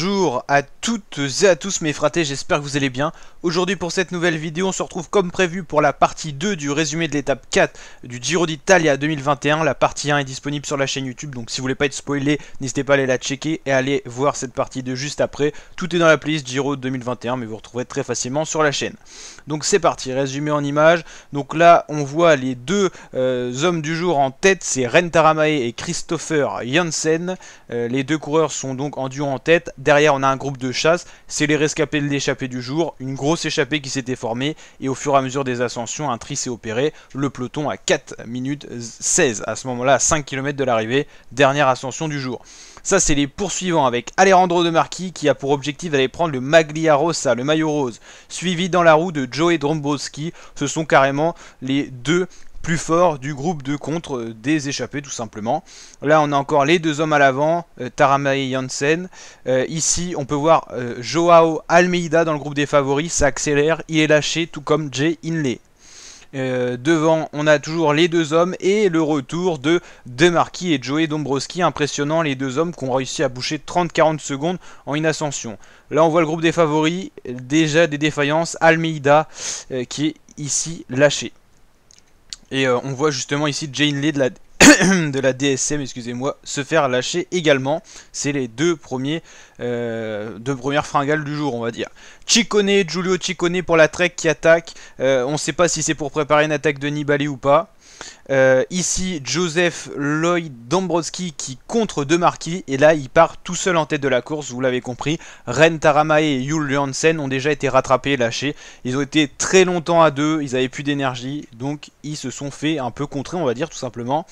Bonjour à toutes et à tous mes fratés, j'espère que vous allez bien. Aujourd'hui pour cette nouvelle vidéo, on se retrouve comme prévu pour la partie 2 du résumé de l'étape 4 du Giro d'Italia 2021. La partie 1 est disponible sur la chaîne YouTube, donc si vous voulez pas être spoilé, n'hésitez pas à aller la checker et aller voir cette partie 2 juste après. Tout est dans la playlist Giro 2021, mais vous retrouverez très facilement sur la chaîne. Donc c'est parti, résumé en images. Donc là, on voit les deux hommes du jour en tête, c'est Ren Taramay et Christopher Janssen. Les deux coureurs sont donc en duo en tête. Derrière, on a un groupe de chasse, c'est les rescapés de l'échappée du jour, une grosse échappée qui s'était formée, et au fur et à mesure des ascensions, un tri s'est opéré, le peloton à 4 minutes 16, à ce moment-là, à 5 km de l'arrivée, dernière ascension du jour. Ça, c'est les poursuivants avec Alejandro De Marchi qui a pour objectif d'aller prendre le Maglia Rosa, le maillot rose, suivi dans la roue de Joey Dombrowski. Ce sont carrément les deux plus fort du groupe de contre des échappés tout simplement. Là on a encore les deux hommes à l'avant, Taramay et Janssen. Ici on peut voir Joao Almeida dans le groupe des favoris, ça accélère, il est lâché tout comme Jay Hindley. Devant on a toujours les deux hommes et le retour de Marchi et Joey Dombrowski, impressionnant les deux hommes qui ont réussi à boucher 30-40 secondes en une ascension. Là on voit le groupe des favoris, déjà des défaillances, Almeida qui est ici lâché. Et on voit justement ici Jay Hindley de la DSM, excusez-moi, se faire lâcher également. C'est les deux premières fringales du jour, on va dire. Ciccone, Giulio Ciccone pour la Trek qui attaque. On ne sait pas si c'est pour préparer une attaque de Nibali ou pas. Ici Joseph Lloyd Dombrowski qui contre De Marchi, et là il part tout seul en tête de la course, vous l'avez compris. Ren Taramay et Jules Janssen ont déjà été rattrapés et lâchés, ils ont été très longtemps à deux, ils avaient plus d'énergie, donc ils se sont fait un peu contrer, on va dire tout simplement.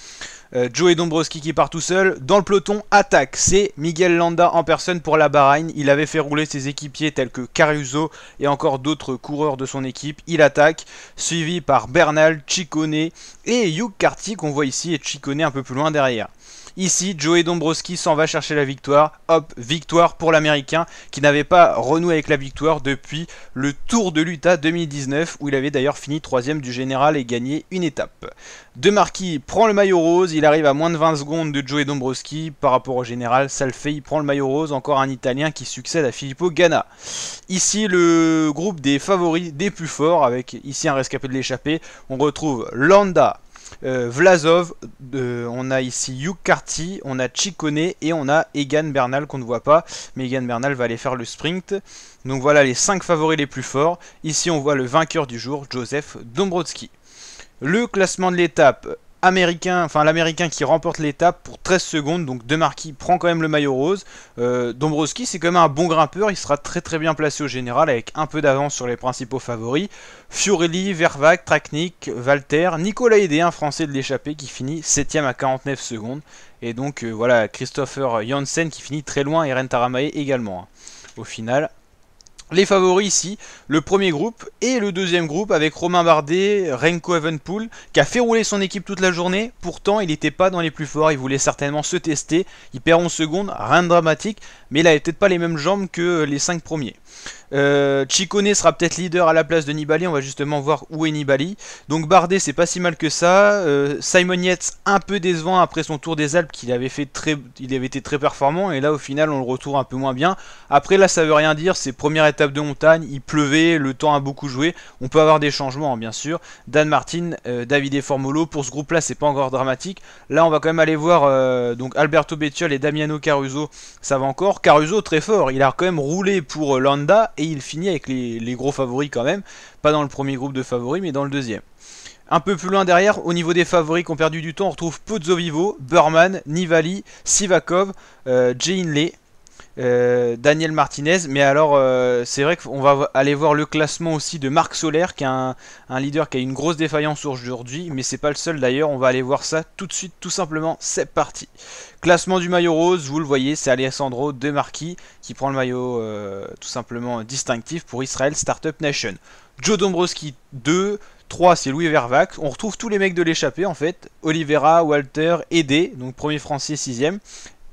Joey Dombrowski qui part tout seul, dans le peloton attaque, c'est Miguel Landa en personne pour la Bahreïn. Il avait fait rouler ses équipiers tels que Caruso et encore d'autres coureurs de son équipe. Il attaque, suivi par Bernal, Ciccone et Hugh Carty qu'on voit ici, et Ciccone un peu plus loin derrière. Ici, Joey Dombrowski s'en va chercher la victoire. Hop, victoire pour l'Américain qui n'avait pas renoué avec la victoire depuis le Tour de l'Utah 2019 où il avait d'ailleurs fini 3ème du général et gagné une étape. De Marchi prend le maillot rose, il arrive à moins de 20 secondes de Joey Dombrowski par rapport au général, ça le fait, il prend le maillot rose, encore un Italien qui succède à Filippo Ganna. Ici, le groupe des favoris des plus forts avec ici un rescapé de l'échappée, on retrouve Landa, Vlasov, on a ici Hugh Carty, on a Ciccone et on a Egan Bernal qu'on ne voit pas, mais Egan Bernal va aller faire le sprint. Donc voilà les 5 favoris les plus forts. Ici on voit le vainqueur du jour, Joseph Dombrowski. Le classement de l'étape américain, enfin l'américain qui remporte l'étape pour 13 secondes, donc De Marchi prend quand même le maillot rose. Dombrowski c'est quand même un bon grimpeur, il sera très bien placé au général avec un peu d'avance sur les principaux favoris. Fiorelli, Vervac, Traknik, Walter, Nicolas Hédé, un français de l'échappée qui finit 7ème à 49 secondes. Et donc voilà Christopher Janssen qui finit très loin et Ren Taramay également au final. Les favoris ici, le premier groupe et le deuxième groupe avec Romain Bardet, Remco Evenepoel qui a fait rouler son équipe toute la journée. Pourtant il n'était pas dans les plus forts, il voulait certainement se tester. Il perd 11 secondes, rien de dramatique, mais il n'avait peut-être pas les mêmes jambes que les 5 premiers. Ciccone sera peut-être leader à la place de Nibali, on va justement voir où est Nibali. Donc Bardet c'est pas si mal que ça. Simon Yates un peu décevant après son Tour des Alpes qu'il avait fait il avait été très performant, et là au final on le retrouve un peu moins bien. Après là ça veut rien dire, c'est première étape de montagne, il pleuvait, le temps a beaucoup joué, on peut avoir des changements bien sûr. Dan Martin, Davide Formolo, pour ce groupe là c'est pas encore dramatique. Là on va quand même aller voir donc Alberto Bettiol et Damiano Caruso, ça va encore. Caruso très fort, il a quand même roulé pour Landa et il finit avec les gros favoris quand même, pas dans le premier groupe de favoris mais dans le deuxième. Un peu plus loin derrière, au niveau des favoris qui ont perdu du temps, on retrouve Pozzovivo, Burman, Nibali, Sivakov, Jay Hindley, Daniel Martinez. Mais alors c'est vrai qu'on va aller voir le classement aussi de Marc Soler qui est un leader qui a une grosse défaillance aujourd'hui, mais c'est pas le seul d'ailleurs, on va aller voir ça tout de suite tout simplement, c'est parti. Classement du maillot rose, vous le voyez, c'est Alessandro De Marchi qui prend le maillot tout simplement distinctif pour Israel Startup Nation. Joe Dombrowski 2, 3 c'est Louis Vervac, on retrouve tous les mecs de l'échappée en fait, Oliveira, Walter, Hédé, donc premier français 6ème.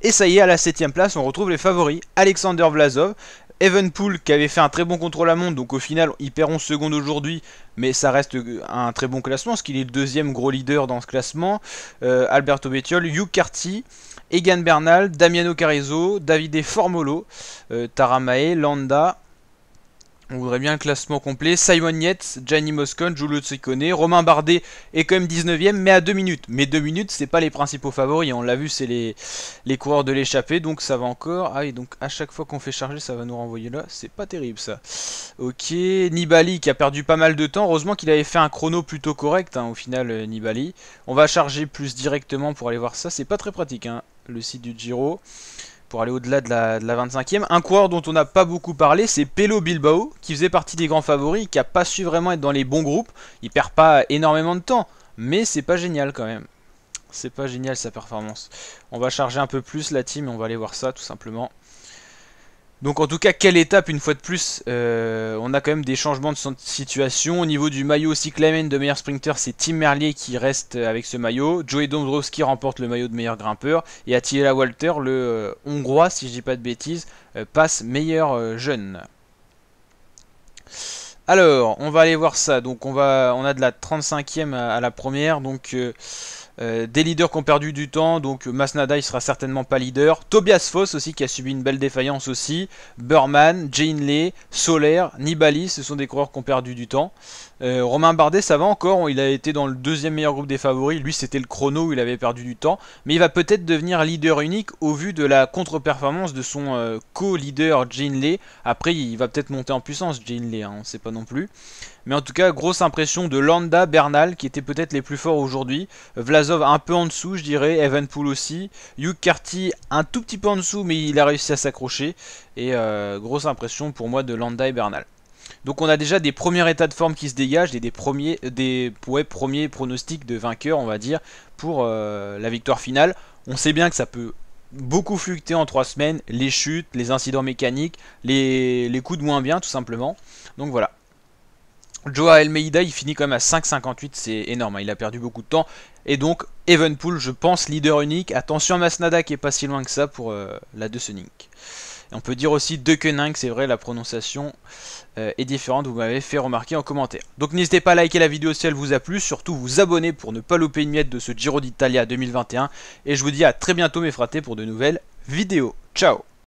Et ça y est, à la 7ème place, on retrouve les favoris. Alexander Vlasov, Evenepoel qui avait fait un très bon contrôle à montre, donc au final il perd 11 secondes aujourd'hui, mais ça reste un très bon classement, parce qu'il est le deuxième gros leader dans ce classement. Alberto Bettiol, Hugh Carty, Egan Bernal, Damiano Carrizo, Davide Formolo, Taramae, Landa. On voudrait bien le classement complet. Simon Yates, Gianni Moscon, Giulio Ciccone, Romain Bardet est quand même 19ème, mais à 2 minutes. Mais 2 minutes, c'est pas les principaux favoris. On l'a vu, c'est les coureurs de l'échappée, donc ça va encore. Ah oui, donc à chaque fois qu'on fait charger, ça va nous renvoyer là. C'est pas terrible ça. Ok, Nibali qui a perdu pas mal de temps. Heureusement qu'il avait fait un chrono plutôt correct, hein, au final, Nibali. On va charger plus directement pour aller voir ça. C'est pas très pratique, hein, le site du Giro. Pour aller au-delà de la 25e. Un coureur dont on n'a pas beaucoup parlé, c'est Pello Bilbao, qui faisait partie des grands favoris, qui n'a pas su vraiment être dans les bons groupes. Il perd pas énormément de temps, mais c'est pas génial quand même. C'est pas génial sa performance. On va charger un peu plus la team et on va aller voir ça tout simplement. Donc en tout cas, quelle étape une fois de plus, on a quand même des changements de situation. Au niveau du maillot cyclamen de meilleur sprinter, c'est Tim Merlier qui reste avec ce maillot. Joey Dąbrowski remporte le maillot de meilleur grimpeur. Et Attila Walter, le hongrois, si je dis pas de bêtises, passe meilleur jeune. Alors, on va aller voir ça. Donc on a de la 35e à la première. Donc des leaders qui ont perdu du temps, donc Masnada il sera certainement pas leader. Tobias Foss aussi qui a subi une belle défaillance aussi. Burman, Jane Lee, Soler, Nibali, ce sont des coureurs qui ont perdu du temps. Romain Bardet ça va encore, il a été dans le deuxième meilleur groupe des favoris, lui c'était le chrono où il avait perdu du temps. Mais il va peut-être devenir leader unique au vu de la contre-performance de son co-leader Jane Lee. Après il va peut-être monter en puissance Jane Lee, hein, on ne sait pas non plus. Mais en tout cas, grosse impression de Landa, Bernal, qui étaient peut-être les plus forts aujourd'hui. Vlasov un peu en dessous, je dirais. Evenepoel aussi. Hugh Carty un tout petit peu en dessous, mais il a réussi à s'accrocher. Et grosse impression pour moi de Landa et Bernal. Donc on a déjà des premiers états de forme qui se dégagent et des premiers pronostics de vainqueurs, on va dire, pour la victoire finale. On sait bien que ça peut beaucoup fluctuer en 3 semaines. Les chutes, les incidents mécaniques, les coups de moins bien, tout simplement. Donc voilà. Joao Almeida il finit quand même à 5,58, c'est énorme, hein, il a perdu beaucoup de temps. Et donc Evenepoel je pense leader unique. Attention à Masnada qui est pas si loin que ça pour la De Sonic. On peut dire aussi De Koenig, c'est vrai la prononciation est différente, vous m'avez fait remarquer en commentaire. Donc n'hésitez pas à liker la vidéo si elle vous a plu, surtout vous abonner pour ne pas louper une miette de ce Giro d'Italia 2021. Et je vous dis à très bientôt mes fratés pour de nouvelles vidéos. Ciao.